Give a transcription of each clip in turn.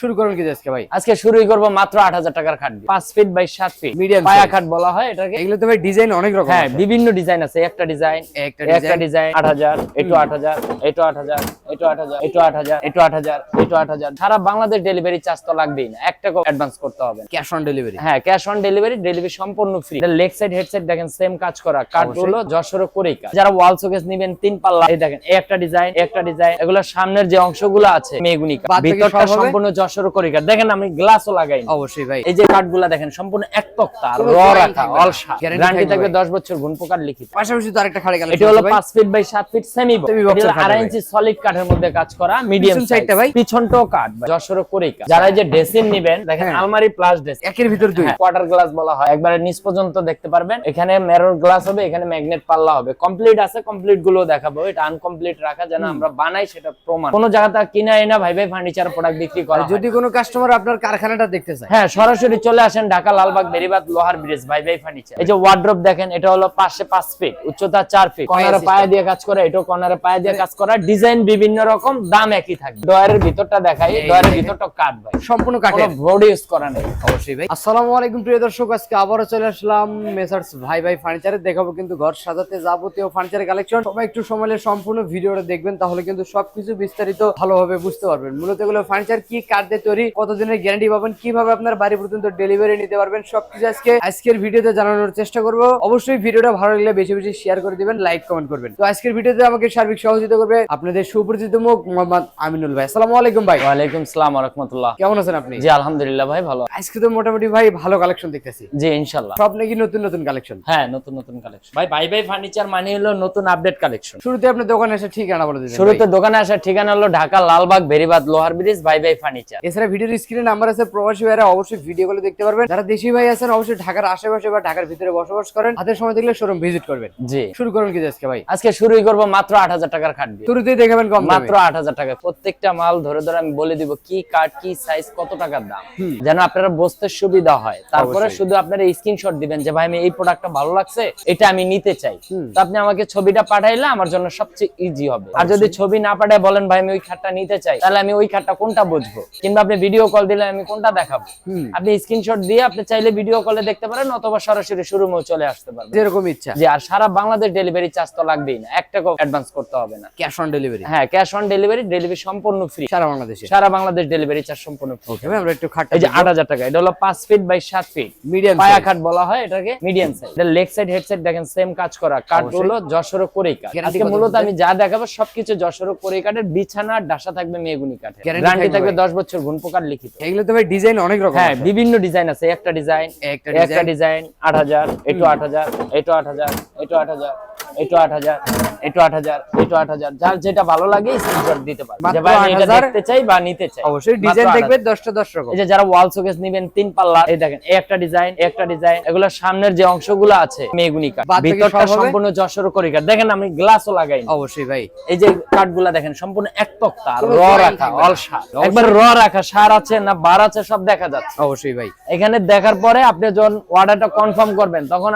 শুরু করুন কি আজকে ভাই? আজকে শুরুই করব মাত্র 8000 টাকার খাট দিয়ে। 5 ফিট বাই 7 ফিট মিডিয়াম পায়া খাট বলা হয় এটাকে। এগুলো তো ভাই ডিজাইন অনেক রকম হ্যাঁ, আছে। বিভিন্ন ডিজাইন আছে। একটা ডিজাইন, একটা ডিজাইন 8000, এটো 8000, এটো 8000, এটো 8000, এটো 8000, এটো 8000, এটো 8000। সারা বাংলাদেশ ডেলিভারি চার্জ তো লাগবেই না, 1 টাকা অ্যাডভান্স করতে হবে। Cash on delivery. হ্যাঁ, ক্যাশ অন ডেলিভারি, ডেলিভারি সম্পূর্ণ ফ্রি। এটা লেগ সাইড হেড সাইড দেখেন সেম কাজ করা, কাটগুলো যশোর করেই কাজ। যারা ওয়াল শোকেস নেবেন 3 পাল্লা, এই দেখেন এই একটা ডিজাইন, একটা ডিজাইন, এগুলো সামনের যে অংশগুলো আছে মেগুনি কাজ, ভিতরটা সম্পূর্ণ যশোর করেই কাজ। দেখেন আমি গ্লাসও লাগাই অবশ্যই ভাই। এই যে কাঠগুলা দেখেন সম্পূর্ণ এক তক্তা আর র রাখা অলসা, গ্যারান্টি থাকবে 10 বছর গুণ পোকার লিখিত। পাশাপাশি তো আরেকটা খাড়ি কালেকশন এটা হলো 5 feet by 7 feet semi box, এটা 2.5 ইঞ্চি সলিড কাঠের মধ্যে কাজ করা, মিডিয়াম সাইজটা ভাই, পিছনটাও কাঠ যশোর করেই কাজ। যারা এই যে ড্রেসিং নেবেন দেখেন আলমারি প্লাস ড্রেস একের ভিতর দুই, কোয়ার্টার গ্লাস বলা হয়, একবারে নিচ পর্যন্ত দেখতে পারবেন। এখানে মিরর গ্লাস হবে, এখানে ম্যাগনেট পাল্লা হবে। কমপ্লিট আছে, কমপ্লিট গুলো দেখাবো। এটা আনকমপ্লিট রাখা যেন আমরা বানাই সেটা প্রমাণ। কোন জায়গাতে কিনা এনা ভাই ভাই ফার্নিচার প্রোডাক্ট বিক্রি করা। যদি কোনো কাস্টমার আপনার কারখানাটা দেখতে চায়, হ্যাঁ সরাসরি চলে আসেন ঢাকা লালবাগ বেরিবাদ লোহার ব্রিজ ভাই ভাই ফার্নিচার। এই যে ওয়ার্ড্রপ দেখেন, এটা হলো পাশে 5 ফিট, উচ্চতা 4 ফিট, কর্নারে পায়া দিয়ে কাজ করা, এটা কর্নারে পায়া দিয়ে কাজ করা, ডিজাইন বিভিন্ন রকম, দাম একই থাকবে। ডয়ারের ভিতরটা দেখাই, ডয়ারের ভিতরটা কাঠ ভাই, সম্পূর্ণ কাঠের, কোনো বডি ইউজ করা নেই। অবশ্যই ভাই। আসসালামু আলাইকুম প্রিয় দর্শক, আজকে আবারো চলে আসলাম মেসার্স ভাই ভাই ফার্নিচারে। দেখাবো কিন্তু ঘর সাজাতে যাবতীয় ফার্নিচারের কালেকশন। সবাই একটু সময় নিয়ে সম্পূর্ণ ভিডিওটা দেখবেন, তাহলে কিন্তু সবকিছু বিস্তারিত ভালোভাবে বুঝতে পারবেন। মূলত এগুলো ফার্নিচার কি কাঠ দিয়ে তৈরি, কতদিনের গ্যারান্টি পাবেন, কিভাবে আপনার বাড়ি পর্যন্ত ডেলিভারি নিতে পারবেন, সবকিছু আজকের ভিডিওতে জানানোর চেষ্টা করব। অবশ্যই ভিডিওটা ভালো লাগলে বেশি বেশি শেয়ার করে দিবেন, লাইক কমেন্ট করবেন। তো আজকের ভিডিওতে আমাকে সার্বিক সহযোগিতা করবে আপনাদের সুপরিচিত মুখ মোহাম্মদ আমিনুল ভাই। আসসালামু আলাইকুম ভাই। ওয়ালাইকুম আসসালাম ওয়া রাহমাতুল্লাহ। কেমন আছেন আপনি? জি আলহামদুলিল্লাহ ভাই ভালো। আজকে তো মোটামুটি ভাই ভালো কালেকশন দেখতেছি। জি ইনশাআল্লাহ। সব নাকি নতুন নতুন কালেকশন? হ্যাঁ, নতুন নতুন কালেকশন ভাই। ভাই ভাই ফার্নিচার মানে হলো নতুন আপডেট কালেকশন। শুরুতে আপনার দোকানে এসে ঠিকানা বলে দিবেন। শুরুতে দোকানে আসার ঠিকানা হলো ঢাকা লালবাগ বেরিবাদ লোহার ব্রিজ ভাই ভাই ফার্নিচার। এছাড়া ভিডিওর স্ক্রিনে নাম্বার আছে, প্রবাসী ভাইরা অবশ্যই ভিডিও কলে দেখতে পারবেন। যারা দেশি ভাই আছেন অবশ্যই ঢাকার আশেপাশে বা ঢাকার ভিতরে বসবাস করেন, হাতের সময় দেখলে শোরুম ভিজিট করবেন। জি শুরু করুন কি আজকে ভাই? আজকে শুরুই করব মাত্র 8000 টাকার খাট দিয়ে। শুরুতেই দেখাবেন কম দামে, মাত্র 8000 টাকা। প্রত্যেকটা মাল ধরে ধরে আমি বলে দিব কি কাঠ, কি সাইজ, কত টাকার দাম, যেন আপনারা বুঝতে সুবিধা হয়। তারপরে শুধু আপনারা স্ক্রিনশট দিবেন যে ভাই আমি এই প্রোডাক্টটা ভালো লাগছে, এটা আমি নিতে চাই। তো আপনি আমাকে ছবিটা পাঠাইলে আমার জন্য সবচেয়ে ইজি হবে। আর যদি ছবি না পাঠায় বলেন ভাই আমি ওই খাটটা নিতে চাই, তাহলে আমি ওই খাটটা কোনটা বুঝবো, কিংবা আপনি ভিডিও কল দিলে আমি কোনটা দেখাবো। আপনি স্ক্রিনশট দিয়ে আপনি চাইলে ভিডিও কলে দেখতে পারেন, অথবা সরাসরি শোরুমেও চলে আসতে পারবেন, যেরকম ইচ্ছা। যে আর সারা বাংলাদেশ ডেলিভারি চার্জ তো লাগবেই না, 1 টাকা অ্যাডভান্স করতে হবে না। Cash on delivery. হ্যাঁ, ক্যাশ অন ডেলিভারি, ডেলিভারি সম্পূর্ণ ফ্রি সারা বাংলাদেশে। সারা বাংলাদেশ ডেলিভারি চার্জ সম্পূর্ণ ফ্রি। ওকে ভাই, আমরা একটু খাটটা এই যে 8000 টাকা, এটা হলো 5 ফিট বাই 7 ফিট মিডিয়াম পায়া খাট বলা হয় এটাকে, মিডিয়াম সাইজ। এটা লেগ সাইড হেড সাইড দেখেন সেম কাজ করা, কাঠগুলো যশোর করেই কাজ। আজকে মূলত আমি যা দেখাবো সবকিছু যশোর করেই কাঠের, বিছানা ডাসা থাকবে মেগুনি কাঠের, গ্যারান্টি থাকবে 10 বছর গুণ পোকার লিখিত। এগুলো তো ভাই ডিজাইন অনেক রকম হ্যাঁ, আছে। বিভিন্ন ডিজাইন আছে। একটা ডিজাইন, একটা ডিজাইন 8000, এটো 8000, এটো 8000, এটো 8000, এটো 8000, এটো 8000, এটো 8000। যার যেটা ভালো লাগে স্ক্রিনশট দিতে পারেন যে ভাই আমি এটা দেখতে চাই বা নিতে চাই। অবশ্যই ডিজাইন দেখবে 10টা 10 রকম। এই যে যারা ওয়াল শোকেস নেবেন 3 পাল্লা, এই দেখেন এই একটা ডিজাইন, একটা ডিজাইন, এগুলো সামনের যে অংশগুলো আছে মেগুনি কাঠ, ভিতরটা সম্পূর্ণ যশোর করেই কাঠ। দেখেন আমি গ্লাসও লাগাই। অবশ্যই ভাই। এই যে কাঠগুলা দেখেন সম্পূর্ণ এক তক্তা আর র রাখা অলসা, একবার র রাখা, সার আছে না বার আছে সব দেখা যাচ্ছে। অবশ্যই ভাই। এখানে দেখার পরে আপনি যখন অর্ডারটা কনফার্ম করবেন, তখন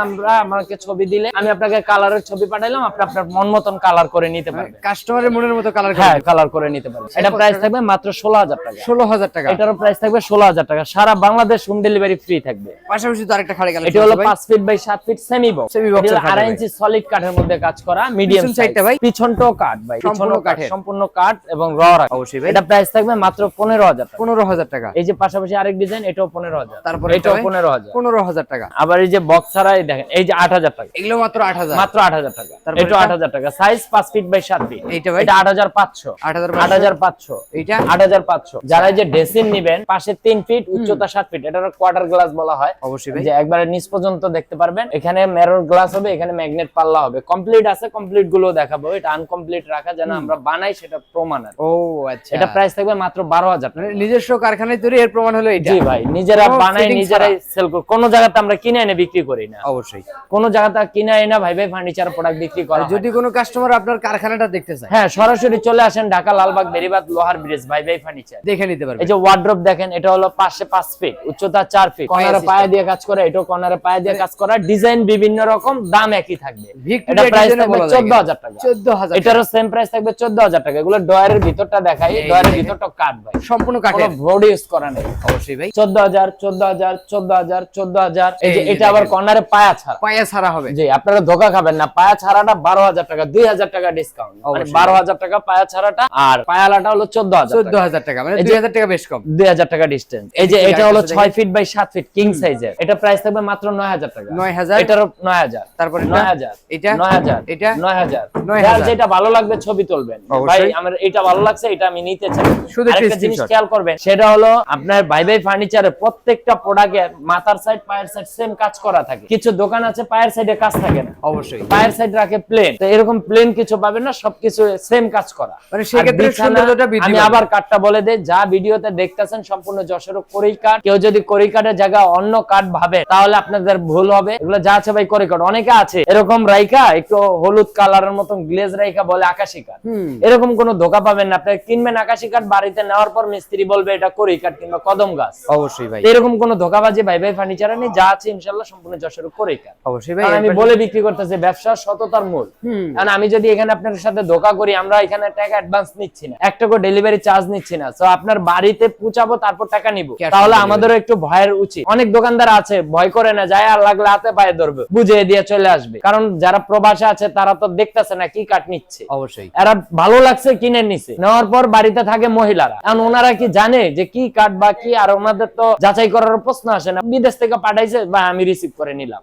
আমাকে ছবি দিলে আমি আপনাকে কালারের ছবি পাঠাইলাম, আপনি আপনার মন মতন কালার করে নিতে পারবেন, কাস্টমারের মনের মতো কালার। হ্যাঁ, কালার করে নিতে পারবেন। এটা প্রাইস থাকবে মাত্র 16000 টাকা। 16000 টাকা। এটারও প্রাইস থাকবে 16000 টাকা। সারা বাংলাদেশ হোম ডেলিভারি ফ্রি থাকবে। পাশাপাশি তো আরেকটা খাড়ি কালেকশন। এটা হলো 5 feet by 7 feet semi box, semi box, 2.5 inch solid কাঠের মধ্যে কাজ করা, মিডিয়াম সাইজটা ভাই, পিছনটাও কাঠ ভাই, সম্পূর্ণ কাঠের, সম্পূর্ণ কাঠ এবং র রাখা। অবশ্যই ভাই। এটা প্রাইস থাকবে মাত্র 15000 টাকা। 15000 টাকা। এই যে পাশাপাশি আরেক ডিজাইন, এটাও 15000, তারপর এটাও 15000, 15000 টাকা। আবার এই যে বক্স ছাড়াই দেখেন এই যে 8000 টাকা, এগুলো মাত্র 8000, মাত্র 8000 টাকা। এটা 8000 টাকা, সাইজ 5 ফিট বাই 7 ফিট। এইটা ভাই এটা 8500, 8500, এইটা 8500। যারা এই যে ড্রেসিং নেবেন পাশে 3 ফিট, উচ্চতা 7 ফিট, এটার কোয়ার্টার গ্লাস বলা হয়। অবশ্যই ভাই। যে একবারে নিচ পর্যন্ত দেখতে পারবেন। এখানে মিরর গ্লাস হবে, এখানে ম্যাগনেট পাল্লা হবে। কমপ্লিট আছে, কমপ্লিট গুলো দেখাবো। এটা আনকমপ্লিট রাখা যেন আমরা বানাই সেটা প্রমাণ আছে। ও আচ্ছা। এটা প্রাইস থাকবে মাত্র 12000 টাকা। নিজস্ব কারখানায় তৈরি, এর প্রমাণ হলো এটা। জি ভাই, নিজেরা বানাই নিজেরাই সেল করি। কোন জায়গাতে আমরা কিনে এনে বিক্রি করি না। অবশ্যই কোন জায়গাতে কিনে এনে ভাই ভাই ফার্নিচার প্রোডাক্ট বিক্রি করা। যদি কোনো কাস্টমার আপনার কারখানাটা দেখতে চায়, হ্যাঁ সরাসরি চলে আসেন ঢাকা লালবাগ বেরিবাদ লোহার ব্রিজ ভাই ভাই ফার্নিচার, দেখে নিতে পারবে। এই যে ওয়ার্ড্রপ দেখেন, এটা হলো পাশে 5 ফিট, উচ্চতা 4 ফিট, কর্নারে পায়া দিয়ে কাজ করা, এটাও কর্নারে পায়া দিয়ে কাজ করা, ডিজাইন বিভিন্ন রকম, দাম একই থাকবে। এটা প্রাইস থাকবে 14000 টাকা। 14000, এটারও সেম প্রাইস থাকবে 14000 টাকা। এগুলো ডয়ারের ভিতরটা দেখাই, ডয়ারের ভিতরটা কাট ভাই, সম্পূর্ণ কাঠের, কোনো বডি ইউজ করা নেই। অবশ্যই ভাই। 14000 14000 14000 14000। এই যে এটা আবার কর্নারে পায়া ছাড়া, পায়া ছাড়া হবে। জি আপনারা ধোকা খাবেন না, পায়া ছাড়াটা 12000 টাকা, 2000 টাকা ডিসকাউন্ট, মানে 12000 টাকা পায়া ছাড়াটা, আর পায়ালাটা হলো 14000 টাকা, মানে 2000 টাকা বেশ কম, 2000 টাকা ডিসটেন্স। এই যে এটা হলো 6 ফিট বাই 7 ফিট কিং সাইজের, এটা প্রাইস থাকবে মাত্র 9000 টাকা। 9000, এটারও 9000, তারপরে 9000, এটা 9000, এটা 9000। 9000 যার যেটা ভালো লাগবে ছবি তুলবেন, ভাই আমার এটা ভালো লাগছে, এটা আমি নিতে চাই। শুধু আরেকটা জিনিস খেয়াল করবেন, সেটা হলো আপনার ভাই ভাই ফার্নিচারে প্রত্যেকটা প্রোডাক্টের মাথার সাইড পায়ের সাইড সেম কাজ করা থাকে। কিছু দোকান আছে পায়ের সাইডে কাজ থাকে না, অবশ্যই পায়ের সাইড রাখে প্লেন, তো এরকম প্লেন কিছু পাবেন না, সবকিছু সেম কাজ করা। মানে সেক্ষেত্রে সৌন্দর্যটা বৃদ্ধি আমি পাবে। আবার কাঠটা বলে দেই, যা ভিডিওতে দেখতেছেন সম্পূর্ণ যশোর কড়ি কাঠ। কেউ যদি কড়ি কাঠের জায়গা অন্য কাঠ ভাবে তাহলে আপনাদের ভুল হবে। এগুলো যা আছে ভাই কড়ি কাঠ, অনেকে আছে এরকম রাইকা একটু হলুদ কালারের মতন গ্লেজ রাইকা বলে আকাশি কাঠ, এরকম কোনো ধোকা পাবেন না। আপনি কিনবেন আকাশি কাঠ, বাড়িতে নেওয়ার পর মিস্ত্রি বলবে এটা কড়ি কাঠ কিংবা কদম গাছ। অবশ্যই ভাই, এরকম কোনো ধোকাবাজি ভাই ভাই ফার্নিচারে নেই, যা আছে ইনশাআল্লাহ সম্পূর্ণ যশোর কড়ি কাঠ। অবশ্যই ভাই, কারণ আমি বলে বিক্রি করতেছি, ব্যবসা সততার মূল। কারণ আমি যদি এখানে আপনার সাথে ধোকা করি, আমরা এখানে টাকা অ্যাডভান্স নিচ্ছি না, 1 টাকা ডেলিভারি চার্জ নিচ্ছি না, তো আপনার বাড়িতে পৌঁছাবো তারপর টাকা নিব, তাহলে আমাদেরও একটু ভয়ের উচিত। অনেক দোকানদার আছে ভয় করে না, যায় আর লাগলে হাতে পায়ে ধরবে, বুঝিয়ে দিয়ে চলে আসবে। কারণ যারা প্রবাসে আছে তারা তো দেখতেছে না কি কাঠ নিচ্ছে, অবশ্যই এরা ভালো লাগছে কিনে নিছে, নেওয়ার পর বাড়িতে থাকে মহিলারা, কারণ ওনারা কি জানে যে কি কাঠ বা কি, আর ওনাদের তো যাচাই করার প্রশ্ন আসে না, বিদেশ থেকে পাঠাইছে বা আমি রিসিভ করে নিলাম,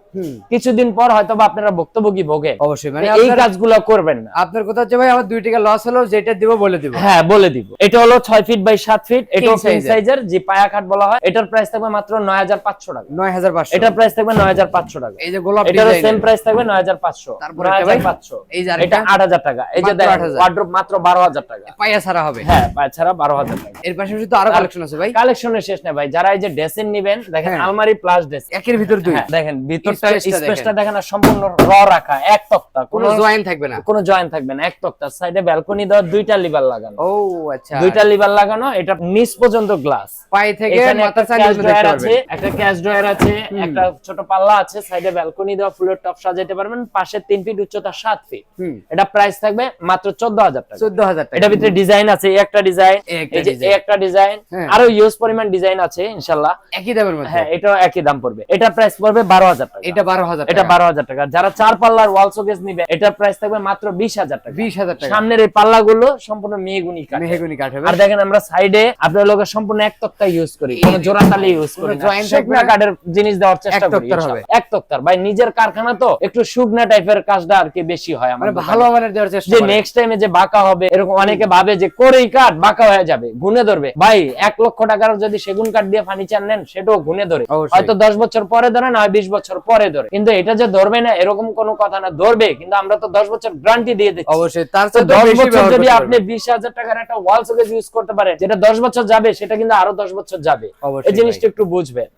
কিছুদিন পর হয়তো বা আপনারা ভুক্তভোগী ভোগে। অবশ্যই মানে এই কাজগুলো করবেন না। আপনার কথা হচ্ছে ভাই আমার 2 টাকা লস হলো, যেটা দিব বলে দিব। হ্যাঁ বলে দিব। এটা হলো 6 ফিট বাই 7 ফিট, এটাও কিং সাইজের, যে পায়া কাঠ বলা হয়। এটার প্রাইস থাকবে মাত্র 9500 টাকা। 9500, এটার প্রাইস থাকবে 9500 টাকা। এই যে গোলাপ এটারও ডিজাইন, সেম প্রাইস থাকবে 9500। তারপরে এটা ভাই 9500, এই যে এটা 8000 টাকা। এই যে দেখেন ওয়ার্ড্রপ মাত্র 12000 টাকা, পায়া ছাড়া হবে। হ্যাঁ পায়া ছাড়া 12000 টাকা। এর পাশাপাশি তো আরো কালেকশন আছে ভাই, কালেকশনের শেষ নেই ভাই। যারা এই যে ড্রেসিং নেবেন, দেখেন আলমারি প্লাস ড্রেস, একের ভিতর দুই, দেখেন ভিতরটা স্পেসটা দেখেন, আর সম্পূর্ণ র রাখা, এক তক্তা, কোনো জয়েন্ট থাকবে না, কোনো জয়েন্ট থাকবে না, এক তক্তা। সাইডে ব্যালকনি দেওয়া, 2টা লিভার লাগানো। ও আচ্ছা, 2টা লিভার লাগানো, এটা নিচ পর্যন্ত গ্লাস, পাই থেকে মাথা চালিয়ে ক্যাশ দেখতে ড্রয়ার পারবেন। আছে, একটা ক্যাশ ড্রয়ার আছে, একটা ছোট পাল্লা আছে, সাইডে ব্যালকনি দেওয়া, ফুলের টপ সাজাতে পারবেন, পাশে 3 ফিট উচ্চতা 7 ফিট। এটা প্রাইস থাকবে মাত্র 14000 টাকা। 14000 টাকা। এটা ভিতরে ডিজাইন আছে, এই একটা ডিজাইন, এই যে এই একটা ডিজাইন, আরো ইউজ পরিমাণ ডিজাইন আছে ইনশাআল্লাহ, একই দামের মধ্যে। হ্যাঁ এটাও একই দাম পড়বে। এটা প্রাইস পড়বে 12000 টাকা। এটা 12000 এটা টাকা। 12000 টাকা। যারা 4 পাল্লার ওয়াল শোকেস নিবে, এটার প্রাইস থাকবে মাত্র 20000 টাকা। 20000 টাকা। সামনের এই পাল্লাগুলো সম্পূর্ণ মেহগনি কাঠ, মেহগনি কাঠ হবে। আর দেখেন আমরা সাইডে আপনার লোকের সম্পূর্ণ এক তক্তা ইউজ করি, কোনো জোড়াতালি ইউজ করি না, জয়েন্ট শুকনা কাঠের জিনিস দেওয়ার চেষ্টা করি। তক্তার হবে। এক তক্তার ভাই, নিজের কারখানা তো একটু শুকনা টাইপের কাজটা আর কি বেশি হয় মানে আমাদের, ভালো মানের দেওয়ার চেষ্টা যে করে। নেক্সট টাইমে যে বাঁকা হবে, এরকম অনেকে ভাবে যে করেই কাঠ বাঁকা হয়ে যাবে, গুনে ধরবে। ভাই 1 লক্ষ টাকার যদি সেগুন কাঠ দিয়ে ফার্নিচার নেন, সেটাও গুনে ধরে, হয়তো 10 বছর পরে ধরে না, 20 বছর পরে ধরে, কিন্তু এটা যে ধরবে না এরকম কোনো কথা না, ধরবে। কিন্তু আমরা তো 10 বছর গ্যারান্টি দিয়ে দিচ্ছি। অবশ্যই তার তো চেয়ে 10 বেশি বছর ব্যবহার যদি করতে আপনি 20000 টাকার একটা ওয়াল শোকেস ইউজ করতে পারেন, যেটা 10 বছর যাবে, সেটা কিন্তু আরো 10 বছর যাবে। এই জিনিসটা একটু বুঝবেন।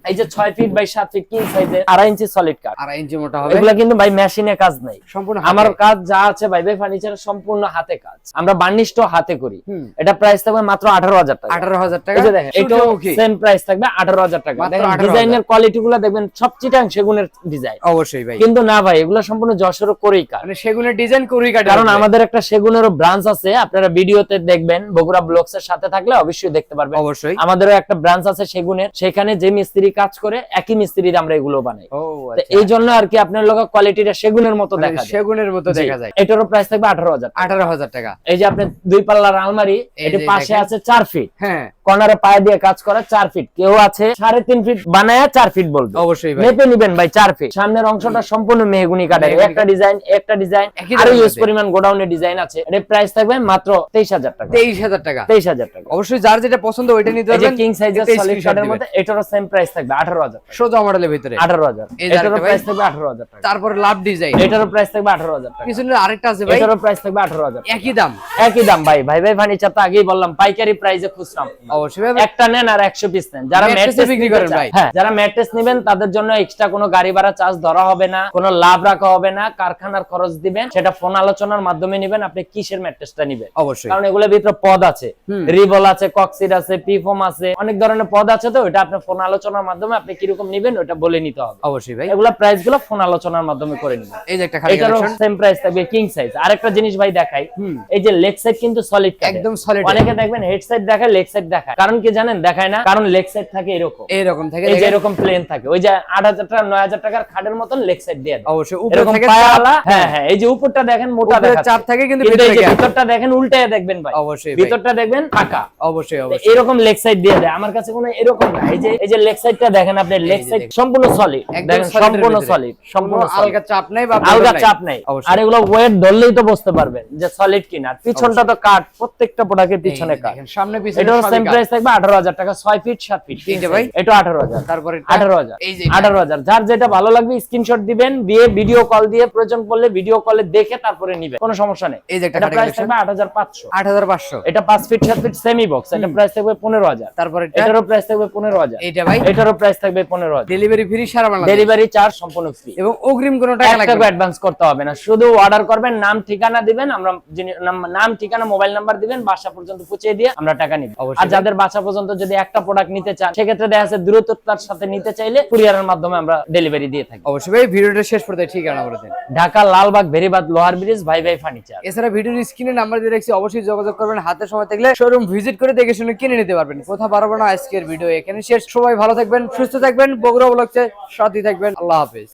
এই যে 6 ফিট বাই 7 ফিট কিং সাইজের 2.5 ইঞ্চি সলিড কাঠ, 2.5 ইঞ্চি মোটা হবে। এগুলা কিন্তু ভাই মেশিনে কাজ নাই, সম্পূর্ণ আমার কাজ যা আছে ভাই ভাই ফার্নিচারের সম্পূর্ণ হাতে কাজ, আমরা বার্নিশটাও হাতে করি। এটা প্রাইস থাকবে মাত্র 18000 টাকা। 18000 টাকা। এই যে দেখেন, এটাও সেম প্রাইস থাকবে 18000 টাকা। দেখেন ডিজাইনের কোয়ালিটি গুলো দেখবেন, সব চিটাং সেগুনের ডিজাইন। অবশ্যই ভাই, কিন্তু না ভাই, এগুলো সম্পূর্ণ যশোর করেই কাজ, মানে সেগুনের ডিজাইন করেই কাট। কারণ আমাদের একটা সেগুনেরও ব্রাঞ্চ আছে, আপনারা ভিডিওতে দেখবেন, বগুড়া ব্লগস এর সাথে থাকলে অবশ্যই দেখতে পারবেন। অবশ্যই আমাদেরও একটা ব্রাঞ্চ আছে সেগুনের, সেখানে যে মিস্ত্রি কাজ করে একই মিস্ত্রিতে আমরা এগুলো বানাই। ও তো এই জন্য আর কি আপনার লোক কোয়ালিটিটা সেগুনের মতো দেখা যায়, সেগুনের মতো দেখা যায়। এটারও প্রাইস থাকবে 18000 টাকা। 18000 টাকা। এই যে আপনি 2 পাল্লার আলমারি, এর পাশে আছে 4 ফিট, হ্যাঁ কর্নারে পায়ে দিয়ে কাজ করা 4 ফিট, কেউ আছে 3.5 ফিট বানায়া 4 ফিট বলবে, অবশ্যই ভাই মেপে নিবেন ভাই 4 ফিট। সামনের অংশটা সম্পূর্ণ মেহগনি কাঠের, একটা ডিজাইন একটা ডিজাইন, আর ইউজ পরিমাণ গোডাউনের ডিজাইন আছে। এর প্রাইস থাকবে মাত্র 23000 টাকা। 23000 টাকা। 23000 টাকা। অবশ্যই যার যেটা পছন্দ ওইটা নিতে এই যে পারবেন। কিং সাইজের সলিড কাঠের মধ্যে, এটারও সেম প্রাইস থাকবে 18000 টাকা। সোজা মডেলের ভিতরে 18000। এটারও প্রাইস থাকবে 18000 টাকা। তারপরে লাভ ডিজাইন, এটারও প্রাইস থাকবে 18000 টাকা। পিছনে আরেকটা আছে ভাই, এটারও প্রাইস থাকবে 18000। একই দাম। একই দাম ভাই, ভাই ভাই ফার্নিচার তো আগেই বললাম পাইকারি প্রাইসে খুচরা। অবশ্যই ভাই, একটা নেন আর 100 পিস নেন। যারা ম্যাট্রেস বিক্রি করেন ভাই, হ্যাঁ যারা ম্যাট্রেস নেবেন তাদের জন্য এক্সট্রা কোনো গাড়ি ভাড়া চার্জ ধরা হবে না, কোনো লাভ রাখা হবে না, কারখানার খরচ খরচ দিবেন, সেটা ফোন আলোচনার মাধ্যমে নেবেন আপনি কিসের ম্যাট্রেসটা নেবেন। অবশ্যই, কারণ এগুলোর ভিতরে পদ আছে, রিবল আছে, কক্সিড আছে, পিফোম আছে, অনেক ধরনের পদ আছে। তো এটা আপনি ফোন আলোচনার মাধ্যমে আপনি কিরকম নেবেন ওটা বলে নিতে হবে। অবশ্যই ভাই, এগুলা প্রাইস গুলো ফোন আলোচনার মাধ্যমে করে নেবেন। এই যে একটা খালি এটারও কালেকশন, সেম প্রাইস থাকবে, কিং সাইজ। আরেকটা জিনিস ভাই দেখাই, এই যে লেগ সাইড কিন্তু সলিড, একদম সলিড। অনেকে দেখবেন হেড সাইড দেখায়, লেগ সাইড দেখায়। কারণ কি জানেন দেখায় না? কারণ লেগ সাইড থাকে এরকম, এরকম থাকে, এই যে এরকম প্লেন থাকে, ওই যে 8000 টাকা 9000 টাকার খাটের মতন লেগ সাইড দিয়ে দেয়। অবশ্যই উপরে এরকম থাকে পায়ালা, হ্যাঁ হ্যাঁ, এই যে উপরটা দেখেন মোটা উপরে দেখাচ্ছে, চাপ থাকে কিন্তু কিন্তু এই যে ভিতরে ভিতরটা দেখেন উল্টায় দেখবেন ভাই। অবশ্যই ভাই, ভিতরটা দেখবেন ফাঁকা। অবশ্যই তো অবশ্যই এরকম লেগ সাইড দিয়ে দেয়। আমার কাছে কোনো এরকম না। এই যে লেগ সাইডটা দেখেন আপনি, লেগ যে সাইড দেখেন। সম্পূর্ণ সলিড, একদম দেখেন solid এর সম্পূর্ণ ভিতরে। সলিড, সম্পূর্ণ কোনো আলগা চাপ নাই বা আলগা বদল চাপ নাই। অবশ্যই। আর এগুলো ওয়েট ধরলেই তো বুঝতে পারবেন যে সলিড কিনা। পিছনটা তো কাট, প্রত্যেকটা প্রোডাক্টের পিছনে কাট। দেখেন সামনে পিছনে এটার সবই সেম কাট। প্রাইস থাকবে 18000 টাকা, 6 ফিট 7 ফিট। তিনটে ভাই? এটা 18000। তারপরে 18000, এই যে 18000। যার যেটা ভালো লাগবে স্ক্রিনশট দিবেন, দিয়ে ভিডিও কল দিয়ে, প্রয়োজন পড়লে ভিডিও কলে দেখে তারপরে নিবেন, কোনো সমস্যা নেই। এই যে একটা এটা খালি প্রাইস কালেকশন, থাকবে 8500। 8500। এটা 5 ফিট 7 ফিট সেমি বক্স, এটা প্রাইস থাকবে 15000। তারপরে এটারও প্রাইস থাকবে 15000। এইটা ভাই এটারও প্রাইস থাকবে 15000। ডেলিভারি ফ্রি সারা বাংলাদেশ, ডেলিভারি চার্জ সম্পূর্ণ ফ্রি এবং অগ্রিম কোনো টাকা 1 লাগবে টাকা না। অ্যাডভান্স করতে হবে না। শুধু অর্ডার করবেন, নাম ঠিকানা দিবেন, আমরা নাম ঠিকানা মোবাইল নাম্বার দিবেন, বাসা পর্যন্ত পৌঁছে দিয়ে আমরা টাকা নিব। অবশ্যই আর যাদের বাসা পর্যন্ত যদি একটা প্রোডাক্ট নিতে চান, সেক্ষেত্রে দেখা যাচ্ছে দ্রুততার সাথে নিতে চাইলে কুরিয়ারের মাধ্যমে আমরা ডেলিভারি দিয়ে থাকি। অবশ্যই ভাই, ভিডিওটা শেষ পর্যন্ত ঠিকানা বলে দেন। ঢাকা লালবাগ ভেরিবাদ লোহার ব্রিজ, ভাই ভাই ফার্নিচার। এছাড়া ভিডিওর স্ক্রিনে নাম্বার দিয়ে রাখছি, অবশ্যই যোগাযোগ করবেন। হাতে সময় থাকলে শোরুম ভিজিট করে দেখে শুনে কিনে নিতে পারবেন। কোথা পারবো না, আজকের ভিডিও এখানে শেষ। সবাই ভালো থাকবেন, সুস্থ থাকবেন, বগুড়া ব্লগসে সাথে থাকবেন। আল্লাহ হাফেজ।